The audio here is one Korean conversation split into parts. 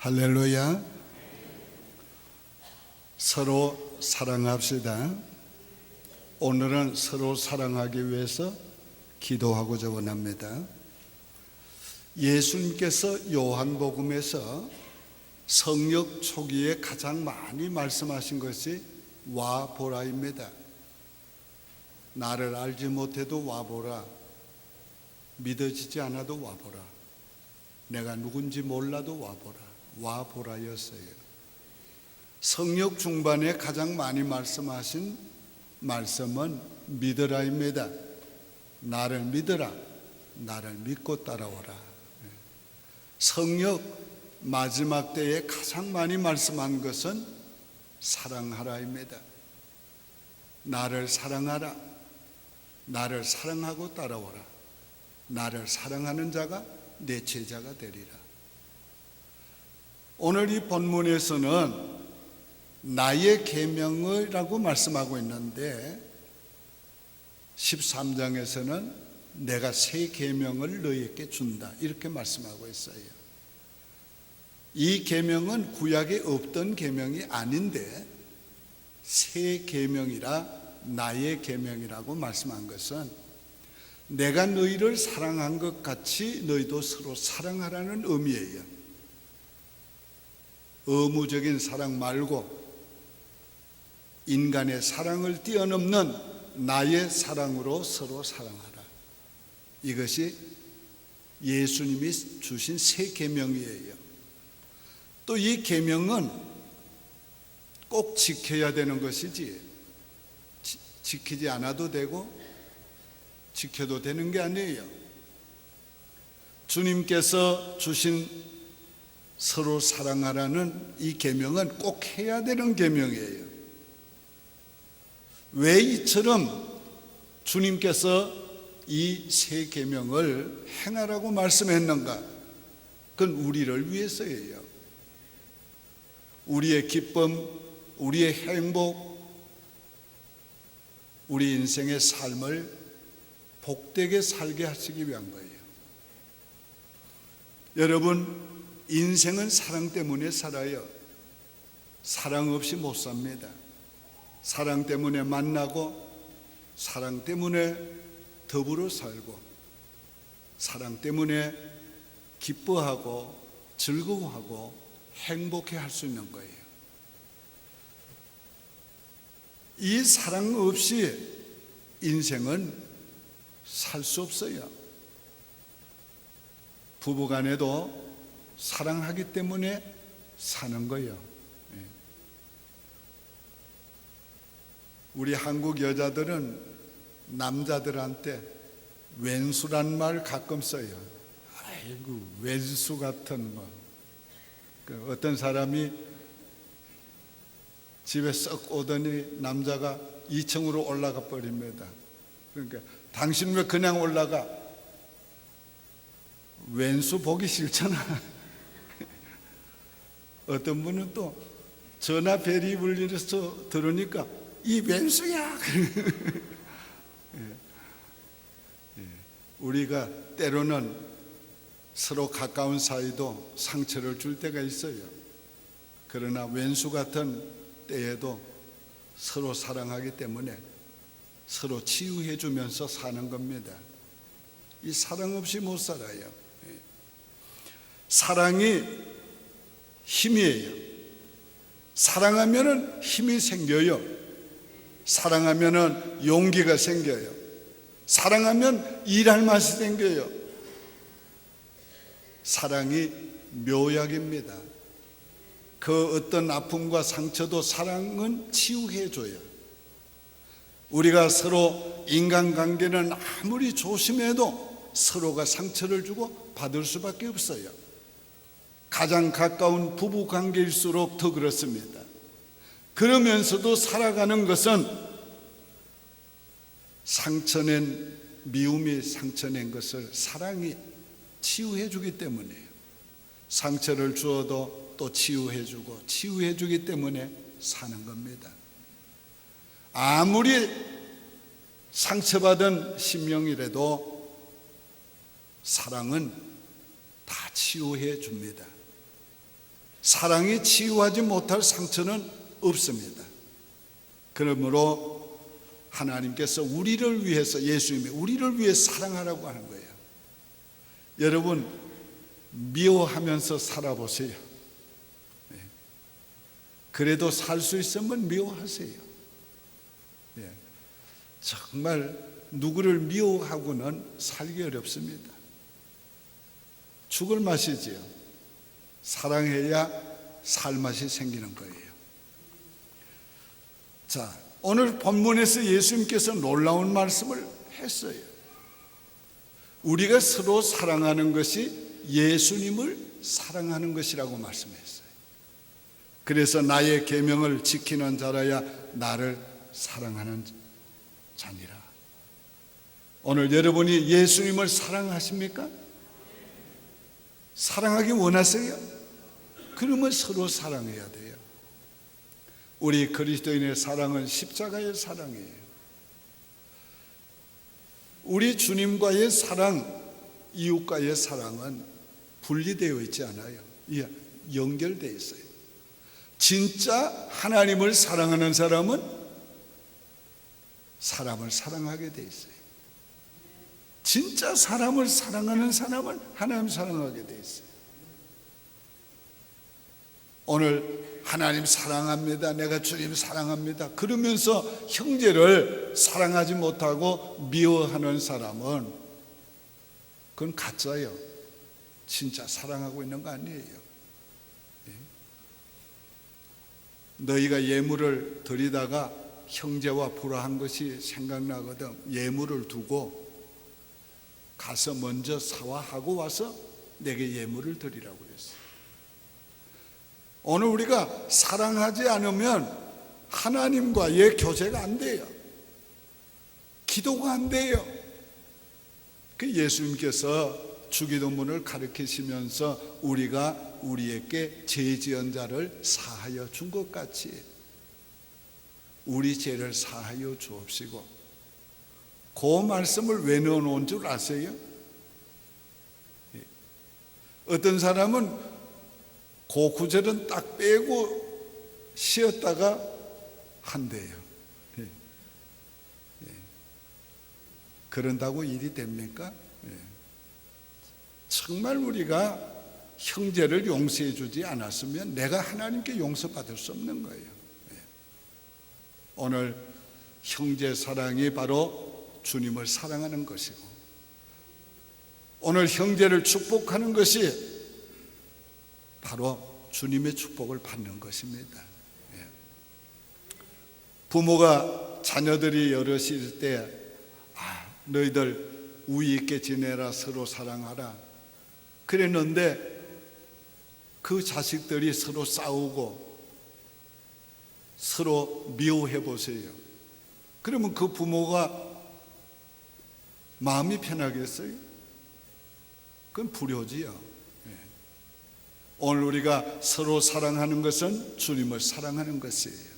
할렐루야. 서로 사랑합시다. 오늘은 서로 사랑하기 위해서 기도하고자 원합니다. 예수님께서 요한복음에서 성역 초기에 가장 많이 말씀하신 것이 와보라입니다. 나를 알지 못해도 와보라. 믿어지지 않아도 와보라. 내가 누군지 몰라도 와보라. 와보라였어요. 성역 중반에 가장 많이 말씀하신 말씀은 믿으라입니다. 나를 믿으라. 나를 믿고 따라오라. 성역 마지막 때에 가장 많이 말씀한 것은 사랑하라입니다. 나를 사랑하라. 나를 사랑하고 따라오라. 나를 사랑하는 자가 내 제자가 되리라. 오늘 이 본문에서는 나의 계명이라고 말씀하고 있는데 13장에서는 내가 새 계명을 너희에게 준다 이렇게 말씀하고 있어요. 이 계명은 구약에 없던 계명이 아닌데 새 계명이라 나의 계명이라고 말씀한 것은 내가 너희를 사랑한 것 같이 너희도 서로 사랑하라는 의미예요. 의무적인 사랑 말고 인간의 사랑을 뛰어넘는 나의 사랑으로 서로 사랑하라. 이것이 예수님이 주신 새 계명이에요. 또 이 계명은 꼭 지켜야 되는 것이지 지키지 않아도 되고 지켜도 되는 게 아니에요. 주님께서 주신 서로 사랑하라는 이 계명은 꼭 해야 되는 계명이에요. 왜 이처럼 주님께서 이 새 계명을 행하라고 말씀했는가? 그건 우리를 위해서예요. 우리의 기쁨, 우리의 행복, 우리 인생의 삶을 복되게 살게 하시기 위한 거예요. 여러분, 인생은 사랑 때문에 살아요. 사랑 없이 못 삽니다. 사랑 때문에 만나고 사랑 때문에 더불어 살고 사랑 때문에 기뻐하고 즐거워하고 행복해 할 수 있는 거예요. 이 사랑 없이 인생은 살 수 없어요. 부부간에도 사랑하기 때문에 사는 거예요. 우리 한국 여자들은 남자들한테 왼수란 말 가끔 써요. 아이고 왼수 같은 뭐. 어떤 사람이 집에 썩 오더니 남자가 2층으로 올라가 버립니다. 그러니까 당신 왜 그냥 올라가? 왼수 보기 싫잖아. 어떤 분은 또 전화 벨이 울려서 들으니까 이 왼수야. 우리가 때로는 서로 가까운 사이도 상처를 줄 때가 있어요. 그러나 왼수 같은 때에도 서로 사랑하기 때문에 서로 치유해 주면서 사는 겁니다. 이 사랑 없이 못 살아요. 사랑이 힘이에요. 사랑하면은 힘이 생겨요. 사랑하면은 용기가 생겨요. 사랑하면 일할 맛이 생겨요. 사랑이 묘약입니다. 그 어떤 아픔과 상처도 사랑은 치유해줘요. 우리가 서로 인간관계는 아무리 조심해도 서로가 상처를 주고 받을 수밖에 없어요. 가장 가까운 부부관계일수록 더 그렇습니다. 그러면서도 살아가는 것은 상처낸 미움이 상처낸 것을 사랑이 치유해 주기 때문이에요. 상처를 주어도 또 치유해 주고 치유해 주기 때문에 사는 겁니다. 아무리 상처받은 심령이라도 사랑은 다 치유해 줍니다. 사랑이 치유하지 못할 상처는 없습니다. 그러므로 하나님께서 우리를 위해서, 예수님이 우리를 위해 사랑하라고 하는 거예요. 여러분, 미워하면서 살아보세요. 그래도 살 수 있으면 미워하세요. 정말 누구를 미워하고는 살기 어렵습니다. 죽을 맛이지요. 사랑해야 살 맛이 생기는 거예요. 자, 오늘 본문에서 예수님께서 놀라운 말씀을 했어요. 우리가 서로 사랑하는 것이 예수님을 사랑하는 것이라고 말씀했어요. 그래서 나의 계명을 지키는 자라야 나를 사랑하는 자니라. 오늘 여러분이 예수님을 사랑하십니까? 사랑하기 원하세요? 그러면 서로 사랑해야 돼요. 우리 그리스도인의 사랑은 십자가의 사랑이에요. 우리 주님과의 사랑, 이웃과의 사랑은 분리되어 있지 않아요. 연결되어 있어요. 진짜 하나님을 사랑하는 사람은 사람을 사랑하게 되어 있어요. 진짜 사람을 사랑하는 사람은 하나님 사랑하게 되어 있어요. 오늘 하나님 사랑합니다, 내가 주님 사랑합니다 그러면서 형제를 사랑하지 못하고 미워하는 사람은 그건 가짜예요. 진짜 사랑하고 있는 거 아니에요. 너희가 예물을 드리다가 형제와 불화한 것이 생각나거든. 예물을 두고 가서 먼저 사화하고 와서 내게 예물을 드리라고 그랬어요. 오늘 우리가 사랑하지 않으면 하나님과의 교제가 안 돼요. 기도가 안 돼요. 그 예수님께서 주기도문을 가르치시면서 우리가 우리에게 죄 지은 자를 사하여 준 것 같이 우리 죄를 사하여 주옵시고, 그 말씀을 왜 넣어놓은 줄 아세요? 어떤 사람은 그 구절은 딱 빼고 쉬었다가 한대요. 그런다고 일이 됩니까? 정말 우리가 형제를 용서해 주지 않았으면 내가 하나님께 용서받을 수 없는 거예요. 오늘 형제 사랑이 바로 주님을 사랑하는 것이고, 오늘 형제를 축복하는 것이 바로 주님의 축복을 받는 것입니다. 부모가 자녀들이 여럿일 때 너희들 우애 있게 지내라, 서로 사랑하라 그랬는데 그 자식들이 서로 싸우고 서로 미워해 보세요. 그러면 그 부모가 마음이 편하겠어요? 그건 불효지요. 오늘 우리가 서로 사랑하는 것은 주님을 사랑하는 것이에요.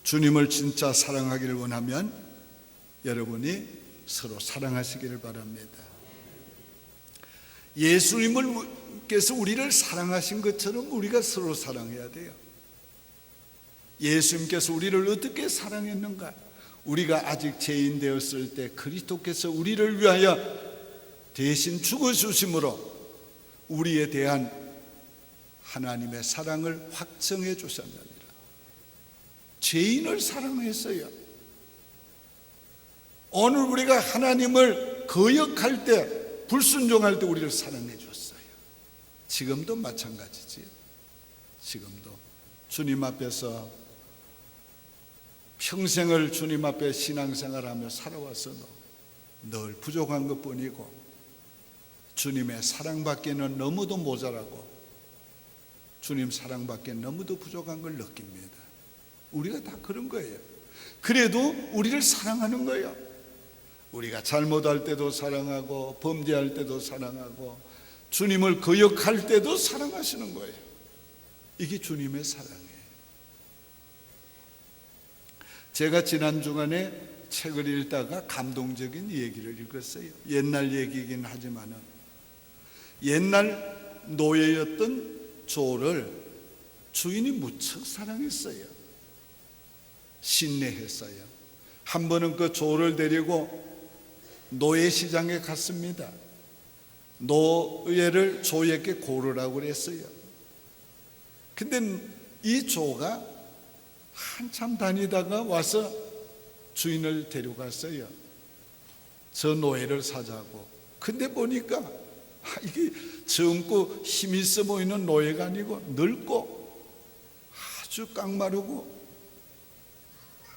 주님을 진짜 사랑하기를 원하면 여러분이 서로 사랑하시기를 바랍니다. 예수님께서 우리를 사랑하신 것처럼 우리가 서로 사랑해야 돼요. 예수님께서 우리를 어떻게 사랑했는가? 우리가 아직 죄인 되었을 때 그리스도께서 우리를 위하여 대신 죽어주심으로 우리에 대한 하나님의 사랑을 확증해 주셨느니라. 죄인을 사랑했어요. 오늘 우리가 하나님을 거역할 때, 불순종할 때 우리를 사랑해 줬어요. 지금도 마찬가지지요. 지금도 주님 앞에서 평생을 주님 앞에 신앙생활하며 살아왔어도 늘 부족한 것뿐이고 주님의 사랑받기는 너무도 모자라고 주님 사랑받기에 너무도 부족한 걸 느낍니다. 우리가 다 그런 거예요. 그래도 우리를 사랑하는 거예요. 우리가 잘못할 때도 사랑하고 범죄할 때도 사랑하고 주님을 거역할 때도 사랑하시는 거예요. 이게 주님의 사랑이에요. 제가 지난 주간에 책을 읽다가 감동적인 얘기를 읽었어요. 옛날 얘기이긴 하지만은 옛날 노예였던 조를 주인이 무척 사랑했어요. 신뢰했어요. 한 번은 그 조를 데리고 노예시장에 갔습니다. 노예를 조에게 고르라고 그랬어요. 근데 이 조가 한참 다니다가 와서 주인을 데려갔어요. 저 노예를 사자고. 근데 보니까 이게 젊고 힘있어 보이는 노예가 아니고 늙고 아주 깡마르고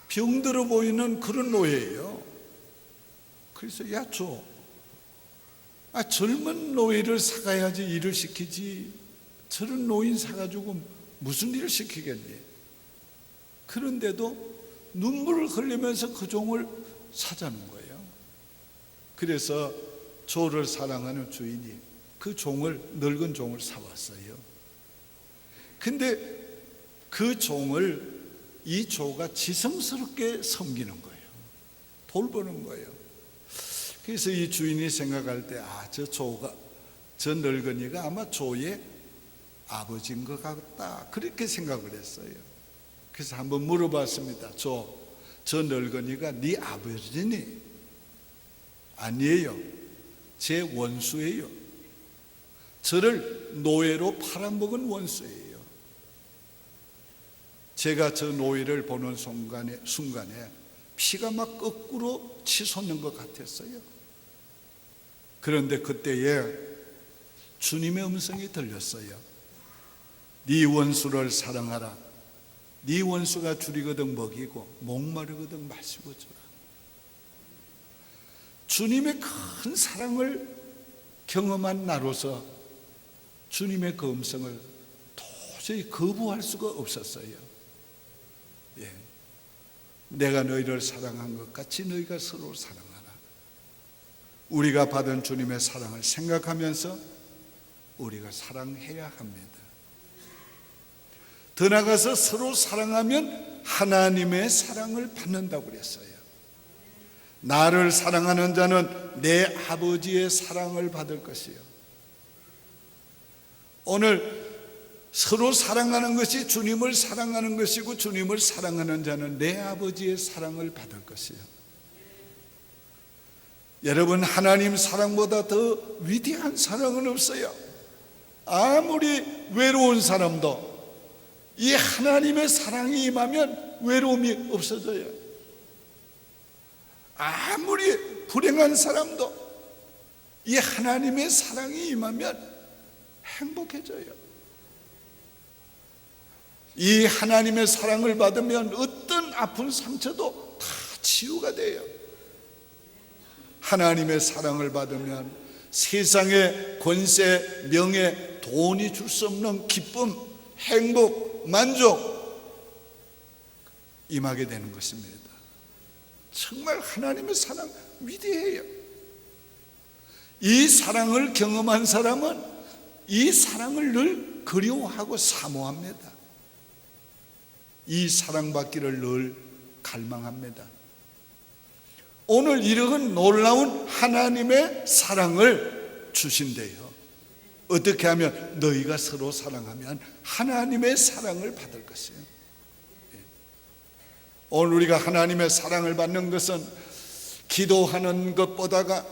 병들어 보이는 그런 노예예요. 그래서 야 조, 젊은 노예를 사가야지 일을 시키지 저런 노인 사가지고 무슨 일을 시키겠니? 그런데도 눈물을 흘리면서 그 종을 사자는 거예요. 그래서 조를 사랑하는 주인이 그 종을, 늙은 종을 사왔어요. 근데 그 종을 이 조가 지성스럽게 섬기는 거예요. 돌보는 거예요. 그래서 이 주인이 생각할 때 저 조가, 저 늙은이가 아마 조의 아버지인 것 같다, 그렇게 생각을 했어요. 그래서 한번 물어봤습니다. 저 늙은이가 네 아버지니? 아니에요. 제 원수예요. 저를 노예로 팔아먹은 원수예요. 제가 저 노예를 보는 순간에 피가 막 거꾸로 치솟는 것 같았어요. 그런데 그때에 주님의 음성이 들렸어요. 네 원수를 사랑하라. 네 원수가 줄이거든 먹이고 목마르거든 마시고 주라. 주님의 큰 사랑을 경험한 나로서 주님의 그 음성을 도저히 거부할 수가 없었어요. 내가 너희를 사랑한 것 같이 너희가 서로 사랑하라. 우리가 받은 주님의 사랑을 생각하면서 우리가 사랑해야 합니다. 더 나아가서 서로 사랑하면 하나님의 사랑을 받는다고 그랬어요. 나를 사랑하는 자는 내 아버지의 사랑을 받을 것이요. 오늘 서로 사랑하는 것이 주님을 사랑하는 것이고, 주님을 사랑하는 자는 내 아버지의 사랑을 받을 것이요. 여러분, 하나님 사랑보다 더 위대한 사랑은 없어요. 아무리 외로운 사람도 이 하나님의 사랑이 임하면 외로움이 없어져요. 아무리 불행한 사람도 이 하나님의 사랑이 임하면 행복해져요. 이 하나님의 사랑을 받으면 어떤 아픈 상처도 다 치유가 돼요. 하나님의 사랑을 받으면 세상의 권세, 명예, 돈이 줄 수 없는 기쁨, 행복, 만족 임하게 되는 것입니다. 정말 하나님의 사랑 위대해요. 이 사랑을 경험한 사람은 이 사랑을 늘 그리워하고 사모합니다. 이 사랑받기를 늘 갈망합니다. 오늘 이런 놀라운 하나님의 사랑을 주신대요. 어떻게 하면? 너희가 서로 사랑하면 하나님의 사랑을 받을 것이에요. 오늘 우리가 하나님의 사랑을 받는 것은 기도하는 것보다가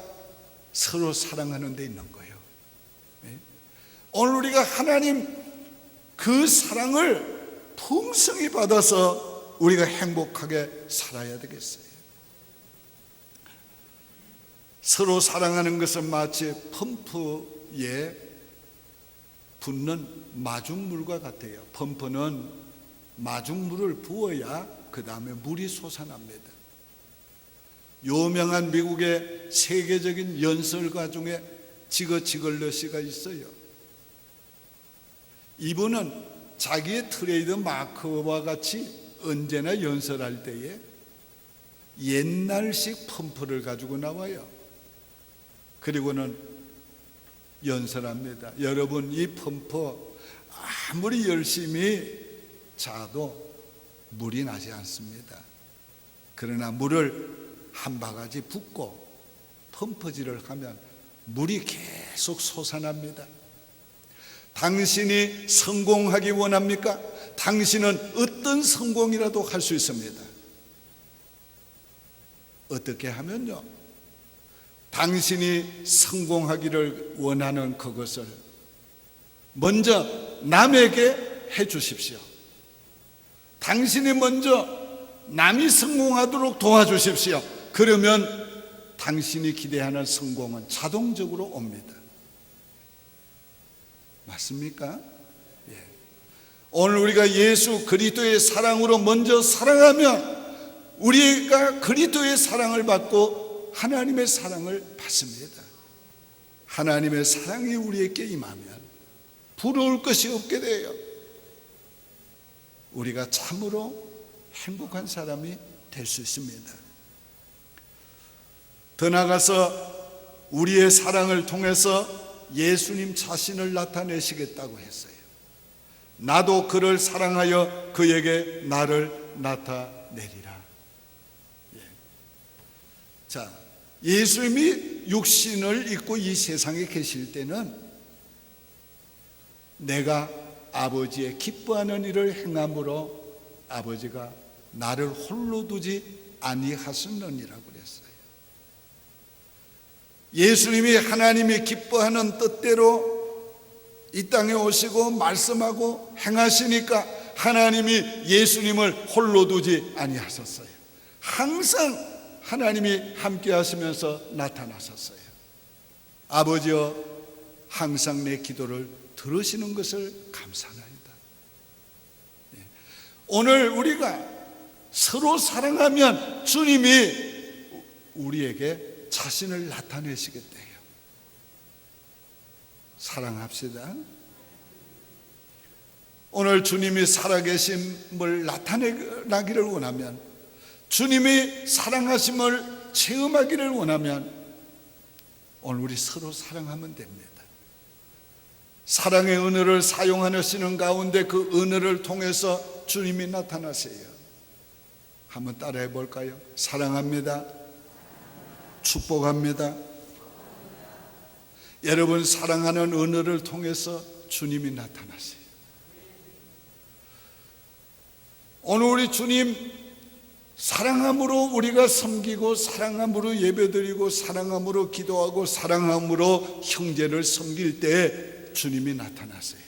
서로 사랑하는 데 있는 거예요. 오늘 우리가 하나님 그 사랑을 풍성히 받아서 우리가 행복하게 살아야 되겠어요. 서로 사랑하는 것은 마치 펌프에 붓는 마중물과 같아요. 펌프는 마중물을 부어야 그 다음에 물이 솟아납니다. 유명한 미국의 세계적인 연설가 중에 지거 지글러시가 있어요. 이분은 자기의 트레이드 마크와 같이 언제나 연설할 때에 옛날식 펌프를 가지고 나와요. 그리고는 연설합니다. 여러분, 이 펌프 아무리 열심히 자도 물이 나지 않습니다. 그러나 물을 한 바가지 붓고 펌프질을 하면 물이 계속 솟아납니다. 당신이 성공하기 원합니까? 당신은 어떤 성공이라도 할 수 있습니다. 어떻게 하면요? 당신이 성공하기를 원하는 그것을 먼저 남에게 해 주십시오. 당신이 먼저 남이 성공하도록 도와주십시오. 그러면 당신이 기대하는 성공은 자동적으로 옵니다. 맞습니까? 예. 오늘 우리가 예수 그리스도의 사랑으로 먼저 사랑하면 우리가 그리스도의 사랑을 받고 하나님의 사랑을 받습니다. 하나님의 사랑이 우리에게 임하면 부러울 것이 없게 돼요. 우리가 참으로 행복한 사람이 될 수 있습니다. 더 나아가서 우리의 사랑을 통해서 예수님 자신을 나타내시겠다고 했어요. 나도 그를 사랑하여 그에게 나를 나타내리라. 자, 예수님이 육신을 입고 이 세상에 계실 때는 내가 아버지의 기뻐하는 일을 행함으로 아버지가 나를 홀로 두지 아니하셨느니라고 그랬어요. 예수님이 하나님이 기뻐하는 뜻대로 이 땅에 오시고 말씀하고 행하시니까 하나님이 예수님을 홀로 두지 아니하셨어요. 항상 하나님이 함께 하시면서 나타나셨어요. 아버지여, 항상 내 기도를 들으시는 것을 감사합니다. 오늘 우리가 서로 사랑하면 주님이 우리에게 자신을 나타내시겠대요. 사랑합시다. 오늘 주님이 살아계심을 나타내기를 원하면, 주님이 사랑하심을 체험하기를 원하면 오늘 우리 서로 사랑하면 됩니다. 사랑의 은혜를 사용하시는 가운데 그 은혜를 통해서 주님이 나타나세요. 한번 따라해 볼까요? 사랑합니다. 축복합니다. 여러분, 사랑하는 은혜를 통해서 주님이 나타나세요. 오늘 우리 주님 사랑함으로 우리가 섬기고, 사랑함으로 예배드리고, 사랑함으로 기도하고, 사랑함으로 형제를 섬길 때 주님이 나타나세요.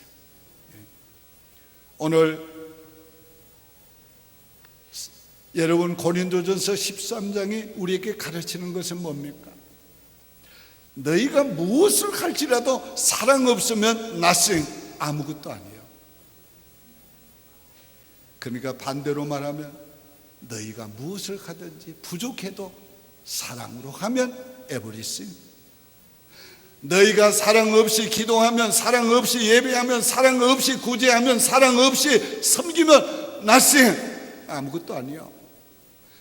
오늘 여러분, 고린도전서 13장이 우리에게 가르치는 것은 뭡니까? 너희가 무엇을 할지라도 사랑 없으면 nothing, 아무것도 아니에요. 그러니까 반대로 말하면 너희가 무엇을 하든지 부족해도 사랑으로 하면 everything. 너희가 사랑 없이 기도하면, 사랑 없이 예배하면, 사랑 없이 구제하면, 사랑 없이 섬기면 nothing, 아무것도 아니요.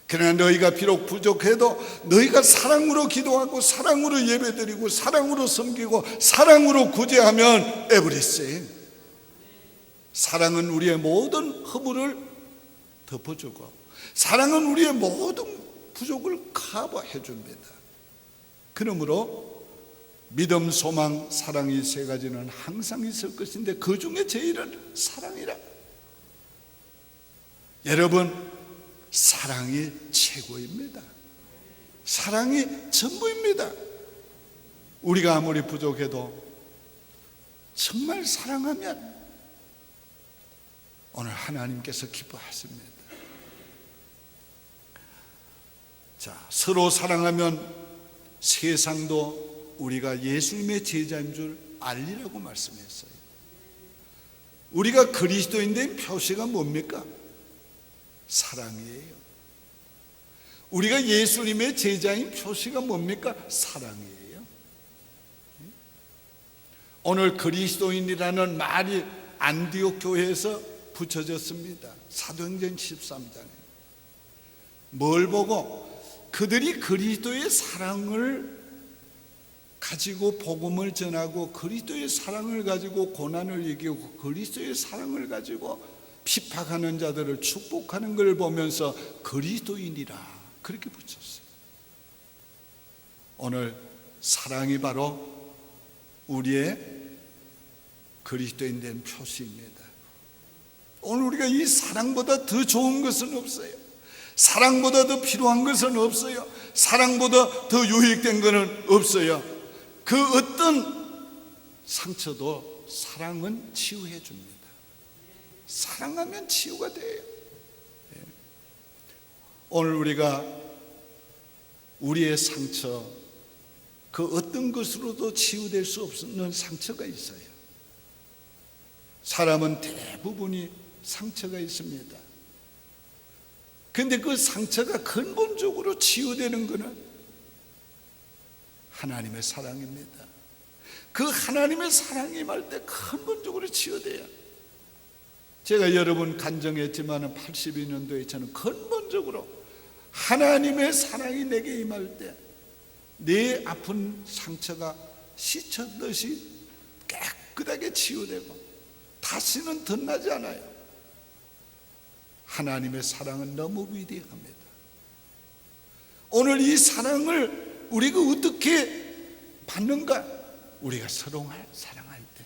그러나 너희가 비록 부족해도 너희가 사랑으로 기도하고, 사랑으로 예배드리고, 사랑으로 섬기고, 사랑으로 구제하면 everything. 사랑은 우리의 모든 허물을 덮어주고, 사랑은 우리의 모든 부족을 커버해 줍니다. 그러므로 믿음, 소망, 사랑이 세 가지는 항상 있을 것인데 그 중에 제일은 사랑이라. 여러분, 사랑이 최고입니다. 사랑이 전부입니다. 우리가 아무리 부족해도 정말 사랑하면 오늘 하나님께서 기뻐하십니다. 자, 서로 사랑하면 세상도 우리가 예수님의 제자인 줄 알리라고 말씀했어요. 우리가 그리스도인된 표시가 뭡니까? 사랑이에요. 우리가 예수님의 제자인 표시가 뭡니까? 사랑이에요. 오늘 그리스도인이라는 말이 안디옥 교회에서 붙여졌습니다. 사도행전 13장에. 뭘 보고? 그들이 그리스도의 사랑을 가지고 복음을 전하고, 그리스도의 사랑을 가지고 고난을 이기고, 그리스도의 사랑을 가지고 핍박하는 자들을 축복하는 걸 보면서 그리스도인이라 그렇게 붙였어요. 오늘 사랑이 바로 우리의 그리스도인 된 표시입니다. 오늘 우리가 이 사랑보다 더 좋은 것은 없어요. 사랑보다 더 필요한 것은 없어요. 사랑보다 더 유익된 것은 없어요. 그 어떤 상처도 사랑은 치유해 줍니다. 사랑하면 치유가 돼요. 오늘 우리가 우리의 상처, 그 어떤 것으로도 치유될 수 없는 상처가 있어요. 사람은 대부분이 상처가 있습니다. 그런데 그 상처가 근본적으로 치유되는 것은 하나님의 사랑입니다. 그 하나님의 사랑이 임할 때 근본적으로 치유돼요. 제가 여러분 간증했지만 82년도에 저는 근본적으로 하나님의 사랑이 내게 임할 때 내 아픈 상처가 씻혔듯이 깨끗하게 치유되고 다시는 덧나지 않아요. 하나님의 사랑은 너무 위대합니다. 오늘 이 사랑을 우리가 어떻게 받는가? 우리가 서로 사랑할 때,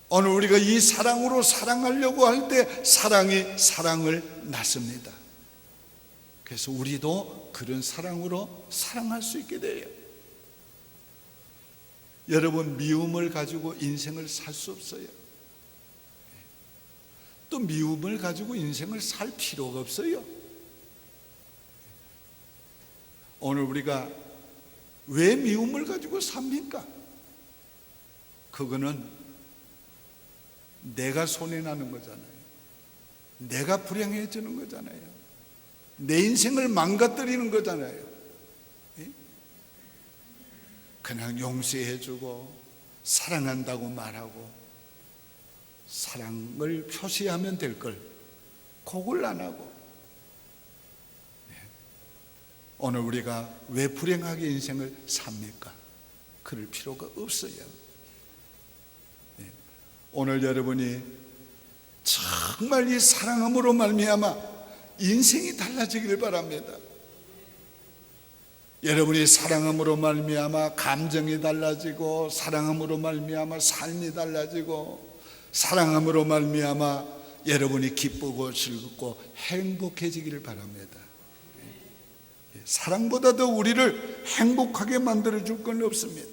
오늘 우리가 이 사랑으로 사랑하려고 할 때 사랑이 사랑을 낳습니다. 그래서 우리도 그런 사랑으로 사랑할 수 있게 돼요. 여러분, 미움을 가지고 인생을 살 수 없어요. 또 미움을 가지고 인생을 살 필요가 없어요. 오늘 우리가 왜 미움을 가지고 삽니까? 그거는 내가 손해나는 거잖아요. 내가 불행해지는 거잖아요. 내 인생을 망가뜨리는 거잖아요. 그냥 용서해주고 사랑한다고 말하고 사랑을 표시하면 될 걸 그걸 안 하고, 오늘 우리가 왜 불행하게 인생을 삽니까? 그럴 필요가 없어요. 오늘 여러분이 정말 이 사랑함으로 말미암아 인생이 달라지길 바랍니다. 여러분이 사랑함으로 말미암아 감정이 달라지고, 사랑함으로 말미암아 삶이 달라지고, 사랑함으로 말미암아 여러분이 기쁘고 즐겁고 행복해지기를 바랍니다. 사랑보다 더 우리를 행복하게 만들어줄 건 없습니다.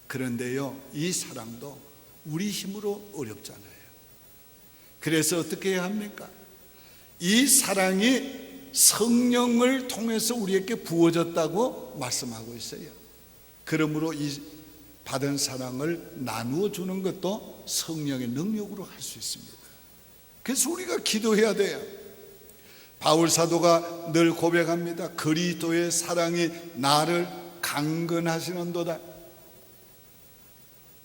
그런데요, 이 사랑도 우리 힘으로 어렵잖아요. 그래서 어떻게 해야 합니까? 이 사랑이 성령을 통해서 우리에게 부어졌다고 말씀하고 있어요. 그러므로 이 받은 사랑을 나누어 주는 것도 성령의 능력으로 할 수 있습니다. 그래서 우리가 기도해야 돼요. 바울 사도가 늘 고백합니다. 그리스도의 사랑이 나를 강건하시는도다.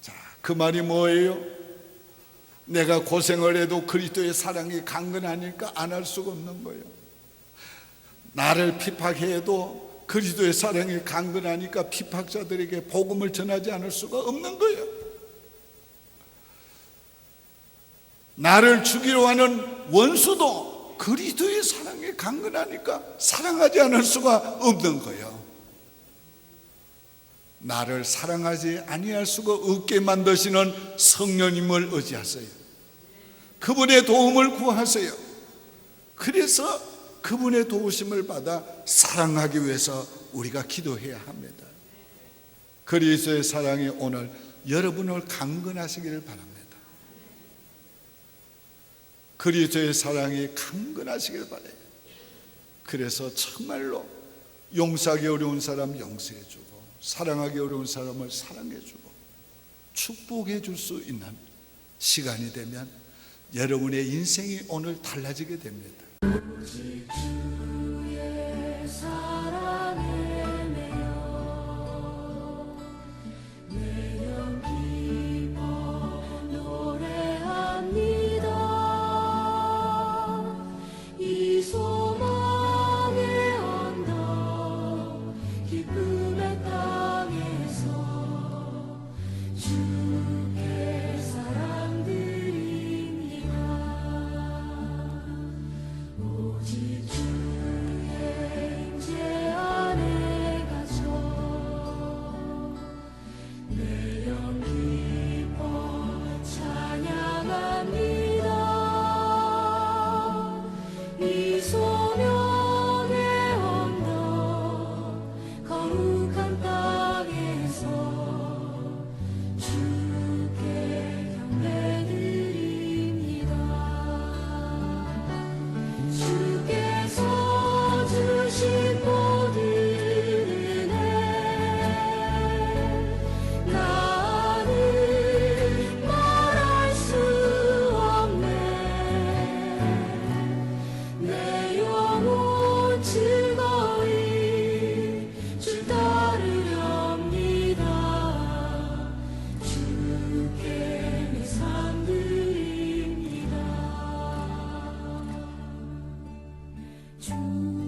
자, 그 말이 뭐예요? 내가 고생을 해도 그리스도의 사랑이 강건하니까 안 할 수가 없는 거예요. 나를 피팍해도 그리스도의 사랑이 강건하니까 피팍자들에게 복음을 전하지 않을 수가 없는 거예요. 나를 죽이려 하는 원수도 그리스도의 사랑이 강건하니까 사랑하지 않을 수가 없는 거예요. 나를 사랑하지 아니할 수가 없게 만드시는 성령님을 의지하세요. 그분의 도움을 구하세요. 그래서 그분의 도우심을 받아 사랑하기 위해서 우리가 기도해야 합니다. 그리스도의 사랑이 오늘 여러분을 강건하시기를 바랍니다. 그리스도의 사랑이 강건하시기를 바라요. 그래서 정말로 용서하기 어려운 사람 용서해주고, 사랑하기 어려운 사람을 사랑해주고 축복해 줄 수 있는 시간이 되면 여러분의 인생이 오늘 달라지게 됩니다. 오직 주의 사랑에 매여 내 영 기뻐 노래합니다. 이 소망의 언덕 기쁨의 땅에서 주께 사랑 드립니다. 오직 주